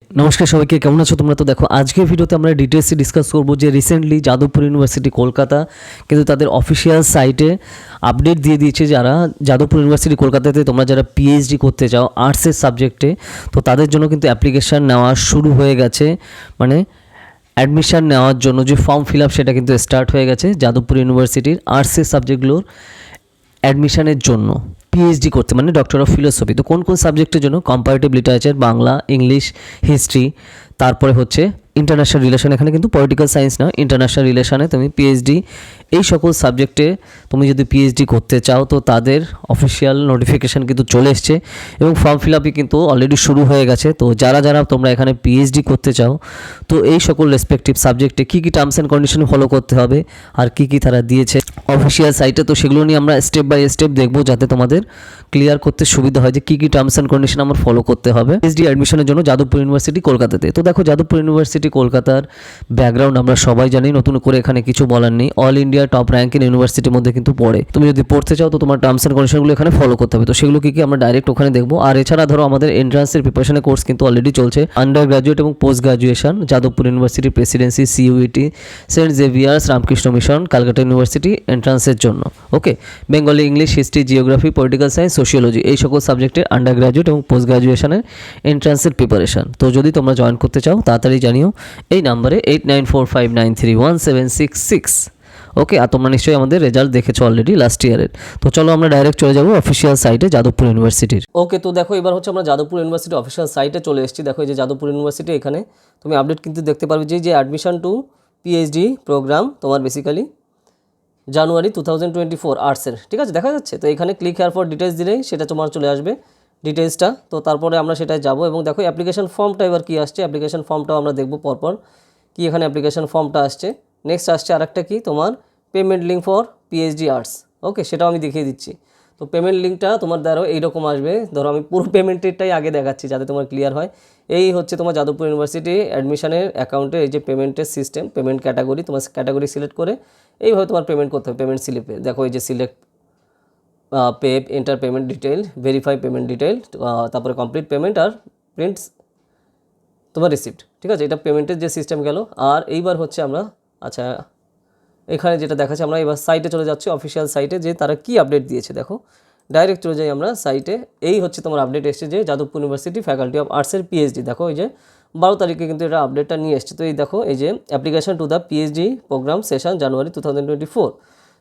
নমস্কার সবাইকে, কেমন আছো তোমরা? তো দেখো আজকের ভিডিওতে আমরা ডিটেলসে ডিসকাস করবো যে রিসেন্টলি যাদবপুর ইউনিভার্সিটি কলকাতা কিন্তু তাদের অফিসিয়াল সাইটে আপডেট দিয়ে দিয়েছে যারা যাদবপুর ইউনিভার্সিটি কলকাতাতে তোমরা যারা পিএইচডি করতে চাও আর্টসের সাবজেক্টে, তো তাদের জন্য কিন্তু অ্যাপ্লিকেশান নেওয়া শুরু হয়ে গেছে। মানে অ্যাডমিশান নেওয়ার জন্য যে ফর্ম ফিল আপ সেটা কিন্তু স্টার্ট হয়ে গেছে যাদবপুর ইউনিভার্সিটির আর্টসের সাবজেক্টগুলোর অ্যাডমিশানের জন্য। পিএইচডি করতে মানে ডক্টর অফ ফিলোসফি। তো কোন কোন সাবজেক্টের জন্য? Comparative literature, Bangla, English, history, তারপরে হচ্ছে ইন্টারন্যাশনাল রিলেশন। এখানে কিন্তু পলিটিক্যাল সায়েন্স না, ইন্টারন্যাশনাল রিলেশনে তুমি পিএইচডি এই সকল সাবজেক্টে তুমি যদি পিএইচডি করতে চাও তো তাদের অফিসিয়াল নোটিফিকেশান কিন্তু চলে এসছে এবং ফর্ম ফিল আপই কিন্তু অলরেডি শুরু হয়ে গেছে। তো যারা যারা তোমরা এখানে পিএইচডি করতে চাও তো এই সকল রেসপেক্টিভ সাবজেক্টে কী কী টার্মস অ্যান্ড কন্ডিশন ফলো করতে হবে আর কী কী তারা দিয়েছে অফিসিয়াল সাইটে, তো সেগুলো নিয়ে আমরা স্টেপ বাই স্টেপ দেখবো যাতে তোমাদের ক্লিয়ার করতে সুবিধা হয় যে কী কী টার্মস অ্যান্ড কন্ডিশন আমার ফলো করতে হবে পিএইচডি অ্যাডমিশনের জন্য যাদবপুর ইউনিভার্সিটি কলকাতাতে। তো দেখো যাদবপুর ইউনিভার্সিটি কলকাতার ব্যাকগ্রাউন্ড আমরা সবাই জানি, নতুন করে এখানে কিছু বলার নেই। অল ইন্ডিয়া টপ র্যাঙ্কিং ইউনিভার্সিটির মধ্যে কিন্তু পড়ে। তুমি যদি পড়তে চাও তো তোমার টার্মস অ্যান্ড কন্ডিশনগুলো এখানে ফলো করতে হবে। তো সেগুলো কী কী আমরা ডাইরেক্ট ওখানে দেখবো। আর এছাড়া ধরো আমাদের এন্ট্রান্সের প্রিপারেশনের কোর্স কিন্তু অলরেডি চলছে, আন্ডার গ্র্যাজুয়েট এবং post graduation Jadavpur university Presidency, CUET, saint Xavier's, Ramakrishna mission, Calcutta university এন্ট্রান্সের জন্য। Okay, Bengali, English, history, geography, political science, sociology এই সকল সাবজেক্টের আন্ডার গ্র্যাজুয়েট এবং পোস্ট গ্র্যাজুয়েশনের এন্ট্রান্সের প্রিপারেশন। তো যদি তোমরা জয়েন করতে চাও তাড়াতাড়ি জানিও এই নাম্বারে 8945931766। ওকে, আর তোমরা নিশ্চয়ই আমাদের রেজাল্ট দেখেছো অলরেডি লাস্ট ইয়ারের। তো চলো আমরা ডাইরেক্ট চলে যাবো অফিসিয়াল সাইটে যাদবপুর ইউনিভার্সিটির। ওকে, তো দেখো এবার হচ্ছে আমরা যাদবপুর ইউনিভার্সিটি অফিসিয়াল সাইটে চলে এসেছি। দেখো এই যে যাদবপুর ইউনিভার্সিটি, এখানে তুমি আপডেট কিন্তু দেখতে পারবে যে অ্যাডমিশন টু পিএইচডি প্রোগ্রাম তোমার বেসিক্যালি জানুয়ারি 2024 আর্টসের, ঠিক আছে, দেখা যাচ্ছে। তো এখানে ক্লিক হেয়ার ফর ডিটেলস দিলেই সেটা তোমার চলে আসবে ডিটেলসটা। তো তারপরে আমরা সেটাই যাবো এবং দেখো অ্যাপ্লিকেশন ফর্মটা এবার কী আসছে, অ্যাপ্লিকেশন ফর্মটাও আমরা দেখবো পরপর কি এখানে অ্যাপ্লিকেশন ফর্মটা আসছে। নেক্সট আসছে আরেকটা কি তোমার payment link for PhD arts. Okay, সেটাও আমি দেখিয়ে দিচ্ছি। তো পেমেন্ট লিঙ্কটা তোমার ধরো এইরকম আসবে। ধরো আমি পুরো পেমেন্টেরটাই আগে দেখাচ্ছি যাতে তোমার ক্লিয়ার হয়। এই হচ্ছে তোমার যাদবপুর ইউনিভার্সিটি অ্যাডমিশনের অ্যাকাউন্টে এই যে পেমেন্টের সিস্টেম, পেমেন্ট ক্যাটাগরি, তোমার ক্যাটাগরি সিলেক্ট করে এইভাবে তোমার পেমেন্ট করতে হবে। পেমেন্ট স্লিপে দেখো এই যে select pay, enter payment detail, verify payment detail, তারপরে কমপ্লিট পেমেন্ট আর প্রিন্টস তোমার রিসিপ্ট, ঠিক আছে। এটা পেমেন্টের যে সিস্টেম গেল। আর এইবার হচ্ছে আমরা আচ্ছা এখানে যেটা দেখাচ্ছে আমরা এবার সাইটে চলে যাচ্ছি, অফিসিয়াল সাইটে যে তারা কি আপডেট দিয়েছে। দেখো ডাইরেক্ট চলে যাই আমরা সাইটে। এই হচ্ছে তোমার আপডেট এসছে যে যাদবপুর ইউনিভার্সিটি ফ্যাকাল্টি অফ আর্টসের পিএইচডি। দেখো এই যে 12 তারিখে কিন্তু এটা আপডেটটা নিয়ে এসছে। তো এই দেখো এই যে application to the PhD program session January 2024,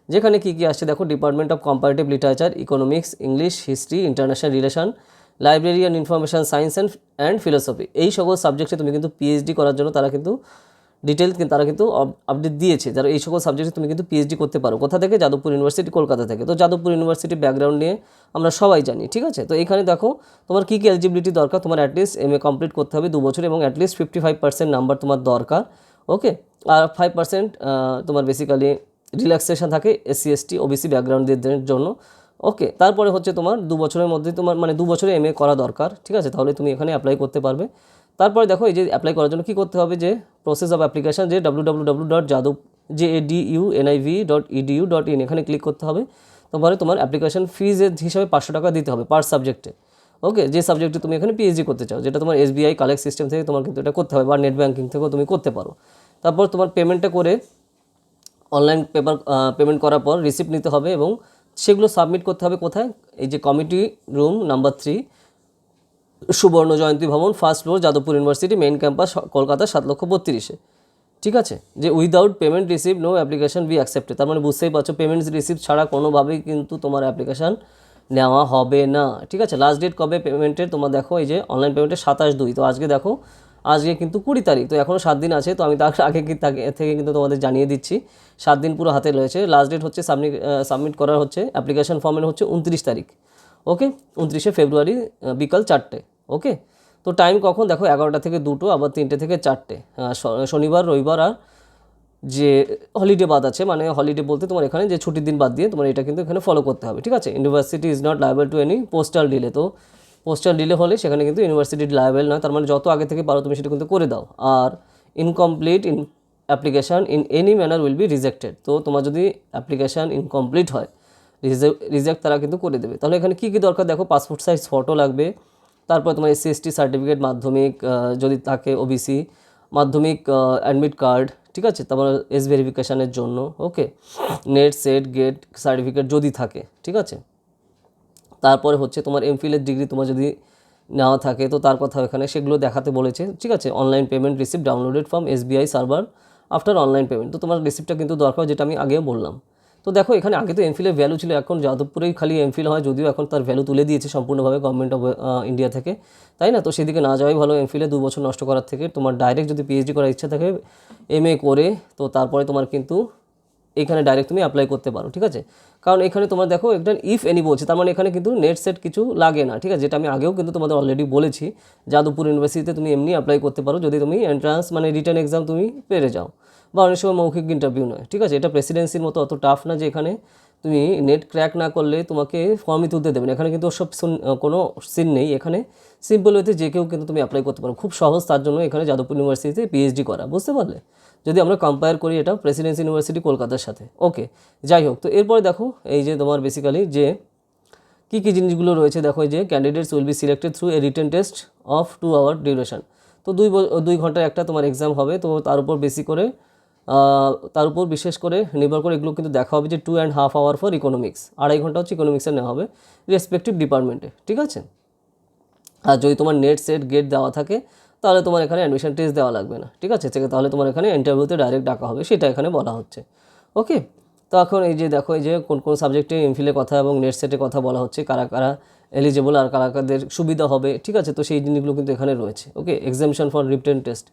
যেখানে কী কী আসছে দেখো, department of comparative literature, economics, English, history, international relation, library and information science and philosophy. এই সকল সাবজেক্টে তুমি কিন্তু পিএইচডি করার জন্য তারা কিন্তু ডিটেল তারা কিন্তু আপডেট দিয়েছে। যারা এই সকল সাবজেক্টে তুমি কিন্তু পিএইচডি করতে পারো। কোথা থেকে? যাদবপুর ইউনিভার্সিটি কলকাতা থেকে। তো যাদবপুর ইউনিভার্সিটি ব্যাকগ্রাউন্ড নিয়ে আমরা সবাই জানি, ঠিক আছে। তো এখানে দেখো তোমার কী কী এলিজিবিলিটি দরকার। তোমার অ্যাটলিস্ট এমএ কমপ্লিট করতে হবে 2 বছর এবং অ্যাটলিস্ট 55% নাম্বার তোমার দরকার। ওকে, আর 5% তোমার বেসিক্যালি রিল্যাক্সেশন থাকে এসসি এসটি ওবিসি ব্যাকগ্রাউন্ডদের জন্য। ওকে, তারপরে হচ্ছে তোমার 2 বছরের মধ্যে তোমার মানে 2 বছরে এমএ করা দরকার, ঠিক আছে, তাহলে তুমি এখানে অ্যাপ্লাই করতে পারবে। তারপরে দেখো এই যে অ্যাপ্লাই করার জন্য কী করতে হবে, যে প্রসেস অফ অ্যাপ্লিকেশন, যে www.jadupniv.edu.in এখানে ক্লিক করতে হবে। তারপরে তোমার অ্যাপ্লিকেশন ফিজের হিসাবে 500 টাকা দিতে হবে পার সাবজেক্টে। ওকে, যে সাবজেক্টে তুমি এখানে পিএইচডি করতে চাও, যেটা তোমার এসবিআই কালেক্ট সিস্টেম থেকে তোমার কিন্তু এটা করতে হবে বা নেট ব্যাঙ্কিং থেকেও তুমি করতে পারো। তারপর তোমার পেমেন্টটা করে অনলাইন পেমেন্ট করার পর রিসিপ্ট নিতে হবে এবং সেগুলো সাবমিট করতে হবে কোথায়? এই যে committee room number 3, Subarna Jayanti Bhavan, first floor, Jadavpur university, main campus, Kolkata 7,32,000। ঠিক আছে, যে without payment receive no application be accepted. তার মানে বুঝতেই পারছো পেমেন্ট রিসিভ ছাড়া কোনোভাবেই কিন্তু তোমার অ্যাপ্লিকেশান নেওয়া হবে না। ঠিক আছে, লাস্ট ডেট কবে পেমেন্টের? তোমার দেখো এই যে অনলাইন পেমেন্টের 27/2। তো আজকে দেখো আজকে কিন্তু 20 তারিখ, তো এখনও 7 দিন আছে। তো আমি তার আগে থেকে কিন্তু তোমাদের জানিয়ে দিচ্ছি 7 দিন পুরো হাতে রয়েছে। লাস্ট ডেট হচ্ছে সাবমিট করার হচ্ছে অ্যাপ্লিকেশন ফর্মের হচ্ছে 29 তারিখ। ওকে, 29শে ফেব্রুয়ারি বিকাল 4টে। ওকে, তো টাইম কখন? দেখো 11টা থেকে 2টো, আবার 3টে থেকে 4টে, শনিবার রবিবার আর যে হলিডে বাদ আছে, মানে হলিডে বলতে তোমার এখানে যে ছুটির দিন বাদ দিয়ে তোমার এটা কিন্তু এখানে ফলো করতে হবে। ঠিক আছে, university is not liable to any postal delay. তো পোস্টাল ডিলে হলে সেখানে কিন্তু ইউনিভার্সিটি লায়াবল নয়, তার মানে যত আগে থেকে পারো তুমি সেটা কিন্তু করে দাও। আর incomplete application in any manner will be rejected. তো তোমার যদি অ্যাপ্লিকেশান ইনকমপ্লিট হয় রিজেক্ট তারা কিন্তু করে দেবে। তাহলে এখানে কী কী দরকার দেখো, পাসপোর্ট সাইজ ফটো লাগবে, তারপর তোমার SC/ST সার্টিফিকেট, মাধ্যমিক যদি থাকে, OBC মাধ্যমিক অ্যাডমিট কার্ড, ঠিক আছে, তারপর এজ ভেরিফিকেশানের জন্য, ওকে, নেট সেট গেট সার্টিফিকেট যদি থাকে, ঠিক আছে। তারপরে হচ্ছে তোমার MPhil-এর ডিগ্রি তোমার যদি নেওয়া থাকে তো তার কথা এখানে সেগুলো দেখাতে বলেছে, ঠিক আছে। Online payment receipt downloaded from SBI server after online payment, তো তোমার রিসিপ্টটা কিন্তু দরকার, যেটা আমি আগেও বললাম। তো দেখো এখানে আগে তো MPhil-এর ভ্যালু ছিল, এখন যাদবপুরেই খালি MPhil হয়, যদিও এখন তার ভ্যালু তুলে দিয়েছে সম্পূর্ণভাবে গভর্নমেন্ট অফ ইন্ডিয়া থেকে, তাই না। তো সেদিকে না যাওয়াই ভালো, MPhil-এ 2 বছর নষ্ট করার থেকে। তোমার ডাইরেক্ট যদি PhD করার ইচ্ছা থাকে MA করে, তো তারপরে তোমার কিন্তু এখানে ডাইরেক্ট তুমি অ্যাপ্লাই করতে পারো, ঠিক আছে। কারণ এখানে তোমার দেখো একটা ইফ এনি বলছে, তার মানে এখানে কিন্তু নেট সেট কিছু লাগে না, ঠিক আছে, যেটা আমি আগেও কিন্তু তোমাদের অলরেডি বলেছি। যাদবপুর ইউনিভার্সিটিতে তুমি এমনি অ্যাপ্লাই করতে পারো যদি তুমি এন্ট্রান্স মানে রিটার্ন এক্সাম তুমি পেরে যাও, বা অনেক সময় মৌখিক ইন্টারভিউ নয়, ঠিক আছে। এটা প্রেসিডেন্সির মতো অত টাফ না যে এখানে তুমি নেট ক্র্যাক না করলে তোমাকে ফর্মই তুলতে দেবে না, এখানে কিন্তু ওসব কোনো সিন নেই। এখানে সিম্পল ওয়েতে যে কেউ কিন্তু তুমি অ্যাপ্লাই করতে পারো, খুব সহজ। তার জন্য এখানে যাদবপুর ইউনিভার্সিটিতে PhD করা, বুঝতে পারলে, যদি আমরা কম্পেয়ার করি এটা প্রেসিডেন্সি ইউনিভার্সিটি কলকাতার সাথে। ওকে, যাই হোক, তো এরপরে দেখো এই যে তোমার বেসিক্যালি যে কী জিনিসগুলো রয়েছে, দেখো এই যে candidates will be selected through a written test of 2 hour duration, তো 2 ঘন্টার একটা তোমার এক্সাম হবে। তো তার উপর বেশি করে তার উপর বিশেষ করে নির্ভর করে এগুলো কিন্তু দেখা হবে যে 2.5 আওয়ার ফর ইকোনমিক্স, 2.5 ঘন্টা হচ্ছে ইকোনমিক্সে নেওয়া হবে রেসপেক্টিভ ডিপার্টমেন্টে, ঠিক আছে। আর যদি তোমার নেট সেট গেট দেওয়া থাকে তাহলে তোমার এখানে অ্যাডমিশন টেস্ট দেওয়া লাগবে না, ঠিক আছে, তাহলে তোমার এখানে ইন্টারভিউতে ডাইরেক্ট ডাকা হবে, সেটা এখানে বলা হচ্ছে। ওকে, তো এখন এই যে দেখো এই যে কোন কোন সাবজেক্টে MPhil-এর কথা এবং নেট সেটের কথা বলা হচ্ছে, কারা কারা এলিজিবল আর কারা কাদের সুবিধা হবে, ঠিক আছে। তো সেই জিনিসগুলো কিন্তু এখানে রয়েছে। ওকে, এক্সামিনেশন ফর রিটেন টেস্ট,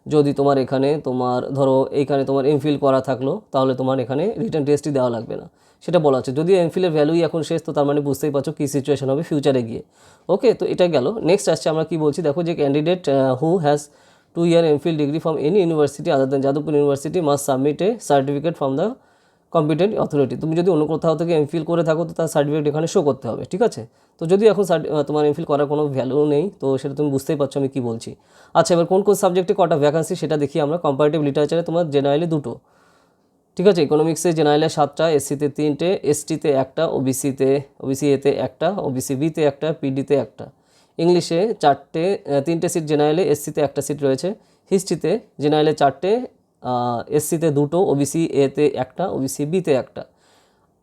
যদি তোমার এখানে তোমার ধরো এইখানে তোমার MPhil করা থাকলো তাহলে তোমার এখানে রিটেন টেস্টই দেওয়া লাগবে না, সেটা বলা হচ্ছে। যদিও MPhil-এর ভ্যালুই এখন শেষ, তো তার মানে বুঝতেই পারছো কী সিচুয়েশন হবে ফিউচারে গিয়ে। ওকে, তো এটা গেল। নেক্সট আসছে আমরা কি বলছি, দেখো যে candidate who has 2 year MPhil degree from any university other than Jadavpur university must submit A certificate from the competent authority, তুমি যদি অন্য কোথাও থেকে MPhil করে থাকো তো তার সার্টিফিকেট এখানে শো করতে হবে, ঠিক আছে। তো যদি এখন তোমার MPhil করার কোনো ভ্যালু নেই, তো সেটা তুমি বুঝতেই পারছো আমি কী বলছি। আচ্ছা, এবার কোন কোন সাবজেক্টে কটা ভ্যাকান্সি সেটা দেখি আমরা। কম্পারেটিভ লিটারেচারে তোমার জেনারেলি 2টো, ঠিক আছে। ইকোনমিক্সে জেনারেলে 7টা, SC-তে 3টে, ST-তে 1টা, OBC-এতে 1টা, OBC-B-তে 1টা, PD-তে 1টা। ইংলিশে 3টে সিট জেনারেলে, SC-তে 1টা সিট রয়েছে। হিস্ট্রিতে জেনারেলে 4টে, SC-তে 2টো, OBC-A-তে 1টা, OBC-B-তে 1টা।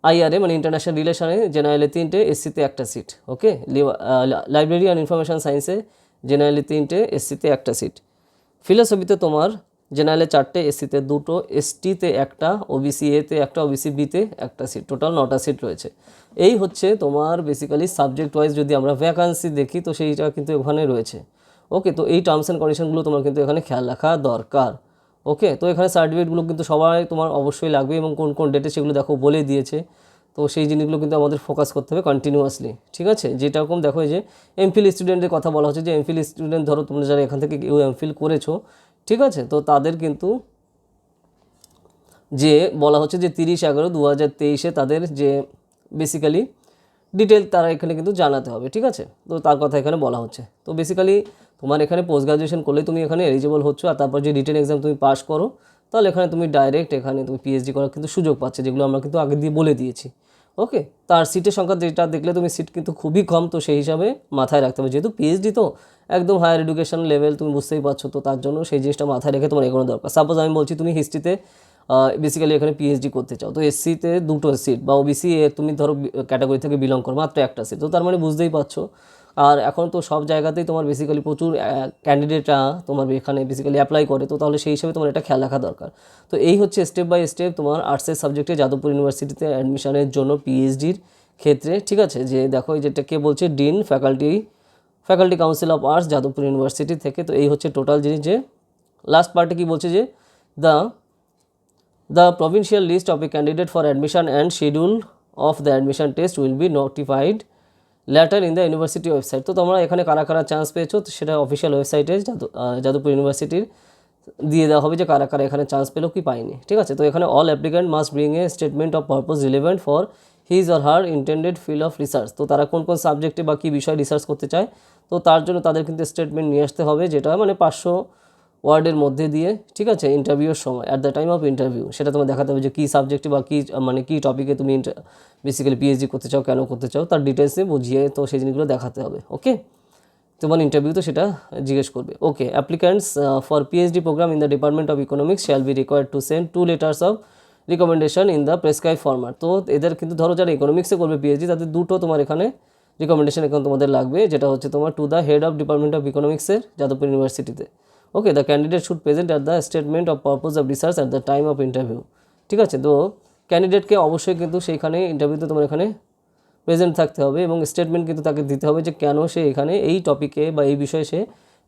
IRA মানে ইন্টারন্যাশনাল রিলেশনে জেনারেলে 3টে, SC-তে 1টা seat. Okay, library and information সায়েন্সে জেনারেলি 3টে, SC-তে 1টা সিট। ফিলোসফিতে তোমার জেনারেলে 4টে, SC-তে 2টো, ST-তে 1টা, OBC-A-তে 1টা, OBC-B-তে 1টা সিট, টোটাল 9টা সিট রয়েছে। এই হচ্ছে তোমার বেসিক্যালি সাবজেক্ট ওয়াইজ যদি আমরা ভ্যাকান্সি দেখি তো সেইটা কিন্তু ওখানে রয়েছে। ওকে, তো এই টার্মস অ্যান্ড কন্ডিশনগুলো তোমার কিন্তু এখানে খেয়াল রাখা দরকার। ওকে, তো এখানে সার্টিফিকেটগুলো কিন্তু সবাই তোমার অবশ্যই লাগবে এবং কোন কোন ডেটে সেগুলো দেখো বলে দিয়েছে। তো সেই জিনিসগুলো কিন্তু আমাদের ফোকাস করতে হবে কন্টিনিউয়াসলি, ঠিক আছে। যেরকম দেখো এই যে MPhil স্টুডেন্টের কথা বলা হচ্ছে, যে MPhil স্টুডেন্ট ধরো তোমরা যারা এখান থেকে কেউ MPhil করেছো, ঠিক আছে, তো তাদের কিন্তু যে বলা হচ্ছে যে 30/11/2023 তাদের যে বেসিক্যালি ডিটেল তারা এখানে কিন্তু জানাতে হবে, ঠিক আছে। তো তার কথা এখানে বলা হচ্ছে। তো বেসিক্যালি তোমার এখানে পোস্ট গ্রাজুয়েশন করলে তুমি এখানে এলিজিবল হচ্ছ, আর তারপর যে রিটেন এক্সাম তুমি পাস করো তাহলে এখানে তুমি ডাইরেক্ট এখানে তুমি PhD করার কিন্তু সুযোগ পাচ্ছে, যেগুলো আমরা কিন্তু আগে দিয়ে বলে দিয়েছি। ওকে, তার সিটের সংখ্যা যেটা দেখলে তুমি সিট কিন্তু খুবই কম, তো সেই হিসাবে মাথায় রাখতে হবে, যেহেতু PhD তো একদম হায়ার এডুকেশন লেভেল তুমি বুঝতেই পারছো, তো তার জন্য সেই জিনিসটা মাথায় রেখে তোমার এগোনো দরকার। সাপোজ আমি বলছি তুমি হিস্ট্রিতে বেসিক্যালি এখানে PhD করতে চাও, তো SC-তে 2টো সিট, বা OBC-এ তুমি ধরো ক্যাটাগরি থেকে বিলং করো, মাত্র 1টা সিট, তো তার মানে বুঝতেই পারছো। আর এখন তো সব জায়গাতেই তোমার বেসিক্যালি প্রচুর ক্যান্ডিডেটরা তোমার এখানে বেসিক্যালি অ্যাপ্লাই করে, তো তাহলে সেই হিসাবে তোমার এটা খেয়াল রাখা দরকার। তো এই হচ্ছে স্টেপ বাই স্টেপ তোমার আর্টসের সাবজেক্টে যাদবপুর ইউনিভার্সিটিতে অ্যাডমিশনের জন্য PhD-র ক্ষেত্রে, ঠিক আছে। যে দেখো যেটা কে বলছে, dean faculty council of arts Jadavpur university থেকে। তো এই হচ্ছে টোটাল জিনিস। যে লাস্ট পার্টে কি বলছে, যে The provincial list of a candidate for admission and schedule of the admission test will be notified later in the university website. তো তোমরা এখানে কারা কারা চান্স পেয়েছো তো সেটা অফিসিয়াল ওয়েবসাইটে যাদবপুর ইউনিভার্সিটির দিয়ে দেওয়া হবে, যে কারা কারা এখানে চান্স পেলো কি পায়নি, ঠিক আছে। তো এখানে all applicant must bring a statement of purpose relevant for his or her intended field of research. তো তারা কোন কোন সাবজেক্টে বা কী বিষয়ে রিসার্চ করতে চায়, তো তার জন্য তাদের কিন্তু স্টেটমেন্ট নিয়ে আসতে হবে, যেটা মানে 500 ওয়ার্ডের মধ্যে দিয়ে, ঠিক আছে। ইন্টারভিউর সময় at the time of interview সেটা তোমার দেখাতে হবে, যে কী সাবজেক্টে বা কী মানে কী টপিকে তুমি বেসিক্যালি PhD করতে চাও, কেন করতে চাও, তার ডিটেলসে বুঝিয়ে তো সেই জিনিসগুলো দেখাতে হবে। ওকে, তোমার ইন্টারভিউতে সেটা জিজ্ঞেস করবে। Okay, applicants for PhD program in the department of economics shall be required to send 2 letters of recommendation in the prescribe format. তো এদের কিন্তু ধরো যারা ইকোনমিক্সে করবে পিএইচডি তাদের দুটো তোমার এখানে রিকমেন্ডেশন এখন তোমাদের লাগবে, যেটা হচ্ছে তোমার to the head of department of ইকোনমিক্সের যাদবপুর ইউনিভার্সিটিতে। Okay, the candidate should present at the statement of purpose of research at the time of interview. ঠিক আছে, তো ক্যান্ডিডেটকে অবশ্যই কিন্তু সেইখানে ইন্টারভিউতে তোমার এখানে প্রেজেন্ট থাকতে হবে এবং স্টেটমেন্ট কিন্তু তাকে দিতে হবে যে কেন সে এখানে এই টপিকে বা এই বিষয়ে সে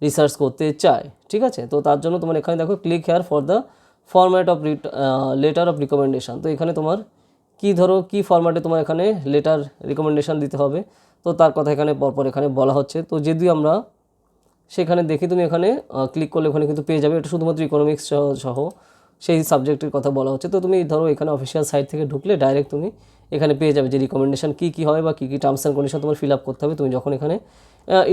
রিসার্চ করতে চায়। ঠিক আছে, তো তার জন্য তোমার এখানে দেখো click here for the format of letter of recommendation. তো এখানে তোমার কী ফরম্যাটে তোমার এখানে লেটার রিকমেন্ডেশন দিতে হবে, তো তার কথা এখানে পরপর এখানে বলা হচ্ছে। তো যদি আমরা সেখানে দেখি তুমি এখানে ক্লিক করলে ওখানে কিন্তু পেয়ে যাবে, এটা শুধুমাত্র ইকোনমিক্স সহ সেই সাবজেক্টের কথা বলা হচ্ছে। তো তুমি ধরো এখানে অফিসিয়াল সাইট থেকে ঢুকলে ডাইরেক্ট তুমি এখানে পেয়ে যাবে যে রিকমেন্ডেশন কী হয় বা কী টার্মস অ্যান্ড কন্ডিশন তোমার ফিল আপ করতে হবে। তুমি যখন এখানে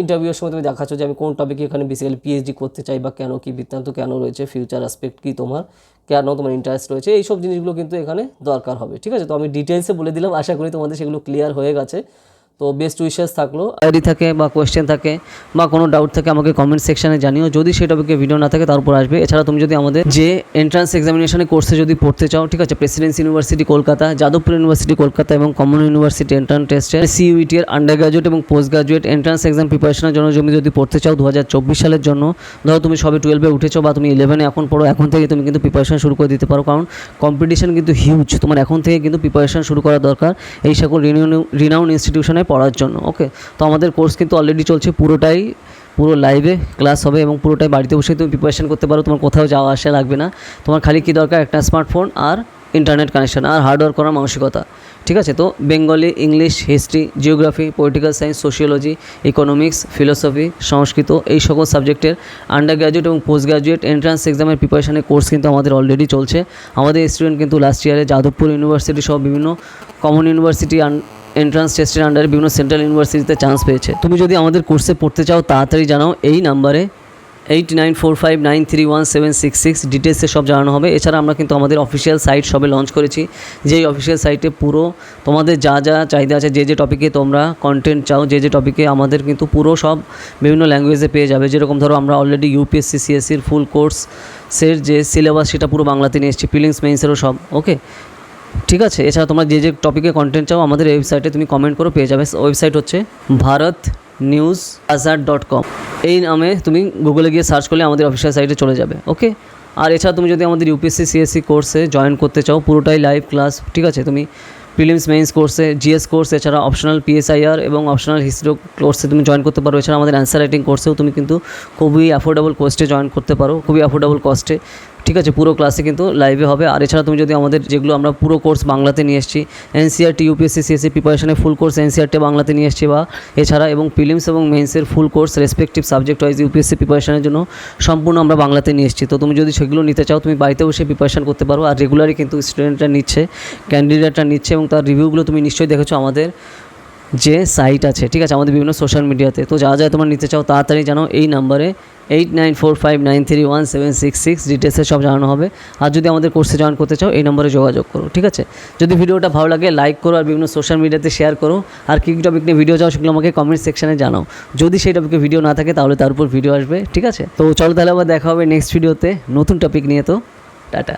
ইন্টারভিউর সময় তুমি দেখাচ্ছ যে আমি কোন টপিকে এখানে বেসিক্যালি পিএইচডি করতে চাই বা কেন, কী বৃত্তান্ত কেন রয়েছে, ফিউচার অ্যাসপেক্ট কী তোমার, কেন তোমার ইন্টারেস্ট রয়েছে, এইসব জিনিসগুলো কিন্তু এখানে দরকার হবে। ঠিক আছে, তো আমি ডিটেলসে বলে দিলাম, আশা করি তোমাদের সেগুলো ক্লিয়ার হয়ে গেছে। তো বেস্ট উইশেস থাকলো। আইডি থাকে বা কোয়েশ্চেন থাকে বা কোনো ডাউট থাকে আমাকে কমেন্ট সেকশানে জানিও। যদি সেই টপিকে ভিডিও না থাকে তারপর আসবে। এছাড়া তুমি যদি আমাদের যে এন্ট্রান্স এক্সামিনেশনের কোর্সে যদি পড়তে চাও, ঠিক আছে, Presidency university Kolkata, Jadavpur university Kolkata এবং কমন ইউনিভার্সিটি এন্ট্রান্স টেস্টের সিইউইটি এর আন্ডার গ্রাজুয়েট এবং পোস্ট গ্রাজুয়েট এন্ট্রান্স এক্সাম প্রিপারেশনের জন্য তুমি যদি পড়তে চাও 2024 সালের জন্য, ধরো তুমি সবে 12-এ উঠেছো বা তুমি 11-এ এখন পড়ো, এখন থেকে তুমি কিন্তু প্রিপারেশন শুরু করে দিতে পারো, কারণ কম্পিটিশন কিন্তু হিউজ। তোমার এখন থেকে কিন্তু প্রিপারেশন শুরু করা দরকার এই সকল রিনাউন্ড ইনস্টিটিউশনে পড়ার জন্য। ওকে, তো আমাদের কোর্স কিন্তু অলরেডি চলছে, পুরো লাইভে ক্লাস হবে এবং পুরোটাই বাড়িতে বসে তুমি প্রিপারেশন করতে পারো। তোমার কোথাও যাওয়া আসা লাগবে না। তোমার খালি কী দরকার, একটা স্মার্টফোন আর ইন্টারনেট কানেকশন আর হার্ডওয়ার্ক করার মানসিকতা। ঠিক আছে, তো Bengali, English, history, geography, political science, sociology, economics, philosophy, Sanskrit, এই সকল সাবজেক্টের আন্ডার গ্র্যাজুয়েট এবং পোস্ট গ্র্যাজুয়েট এন্ট্রান্স এক্সামের প্রিপারেশনের কোর্স কিন্তু আমাদের অলরেডি চলছে। আমাদের স্টুডেন্ট কিন্তু লাস্ট ইয়ারে যাদবপুর ইউনিভার্সিটি সহ বিভিন্ন কমন ইউনিভার্সিটি এন্ট্রান্স টেস্টের আন্ডারে বিভিন্ন সেন্ট্রাল ইউনিভার্সিটিতে চান্স পেয়েছে। তুমি যদি আমাদের কোর্সে পড়তে চাও তাড়াতাড়ি জানাও, এই নাম্বারে 8945931766 ডিটেলসে সব জানানো হবে। এছাড়া আমরা কিন্তু আমাদের অফিসিয়াল সাইট সবে লঞ্চ করেছি, যেই অফিসিয়াল সাইটে পুরো তোমাদের যা চাহিদা আছে, যে টপিকে তোমরা কন্টেন্ট চাও, যে টপিকে আমাদের কিন্তু পুরো সব বিভিন্ন ল্যাঙ্গুয়েজে পেয়ে যাবে। যেরকম ধরো আমরা অলরেডি ইউপিএসসি সিএসসির ফুল কোর্সের যে সিলেবাস সেটা পুরো বাংলাতে নিয়ে এসেছি, প্রিলিমস মেইনসেরও সব। ওকে, ঠিক আছে, এছাড়া তোমরা যে টপিকে কন্টেন্ট চাও আমাদের ওয়েবসাইটে তুমি কমেন্ট করো, পেয়ে যাবে। ওয়েবসাইট হচ্ছে bharatnewsazar.com। এই নামে তুমি গুগলে গিয়ে সার্চ করলে আমাদের অফিসিয়াল সাইটে চলে যাবে। ওকে, আর এছাড়া তুমি যদি আমাদের ইউপিএসসি সিএসসি কোর্সে জয়েন করতে চাও, পুরোটাই লাইভ ক্লাস। ঠিক আছে, তুমি প্রিলিমস মেইনস কোর্সে, জিএস কোর্স, এছাড়া অপশনাল পিএসআইআর এবং অপশনাল হিস্ট্রি কোর্সে তুমি জয়েন করতে পারো। এছাড়া আমাদের অ্যান্সার রাইটিং কোর্সেও তুমি কিন্তু খুবই অ্যাফোর্ডেবল কস্টে জয়েন করতে পারো, খুবই অ্যাফোর্ডেবল কস্টে। ঠিক আছে, পুরো ক্লাসে কিন্তু লাইভে হবে। আর এছাড়া তুমি যদি আমাদের যেগুলো আমরা পুরো কোর্স বাংলাতে নিয়ে এসেছি, এনসিইআরটি ইউপিএসসি সিএসসি প্রিপারেশনের ফুল কোর্স এনসিইআরটি বাংলাতে নিয়ে এসেছি, বা এছাড়া এবং প্রিলিমস এবং মেইনসের full course respective subject wise UPSC প্রিপারেশনের জন্য সম্পূর্ণ আমরা বাংলাতে নিয়ে এসেছি। তো তুমি যদি সেগুলো নিতে চাও তুমি বাড়িতে বসে প্রিপারেশন করতে পারো। আর রেগুলারই কিন্তু স্টুডেন্টরা নিচ্ছে, ক্যান্ডিডেটরা নিচ্ছে এবং তার রিভিউগুলো তুমি নিশ্চয়ই দেখেছো আমাদের যে সাইট আছে। ঠিক আছে, আমাদের বিভিন্ন সোশ্যাল মিডিয়াতে। তো যা তোমরা নিতে চাও তাড়াতাড়ি জানাও, এই নাম্বারে 8945931766 ডিটেলসে সব জানানো হবে। আর যদি আমাদের কোর্সে জয়েন করতে চাও এই নম্বরে যোগাযোগ করো। ঠিক আছে, যদি ভিডিওটা ভালো লাগে লাইক করো আর বিভিন্ন সোশ্যাল মিডিয়াতে শেয়ার করো। আর কী টপিক নিয়ে ভিডিও চাও সেগুলো আমাকে কমেন্ট সেকশানে জানাও। যদি সেই টপিকে ভিডিও না থাকে তাহলে তার উপর ভিডিও আসবে। ঠিক আছে, তো চলো তাহলে আবার দেখা হবে নেক্সট ভিডিওতে নতুন টপিক নিয়ে। তো টাটা।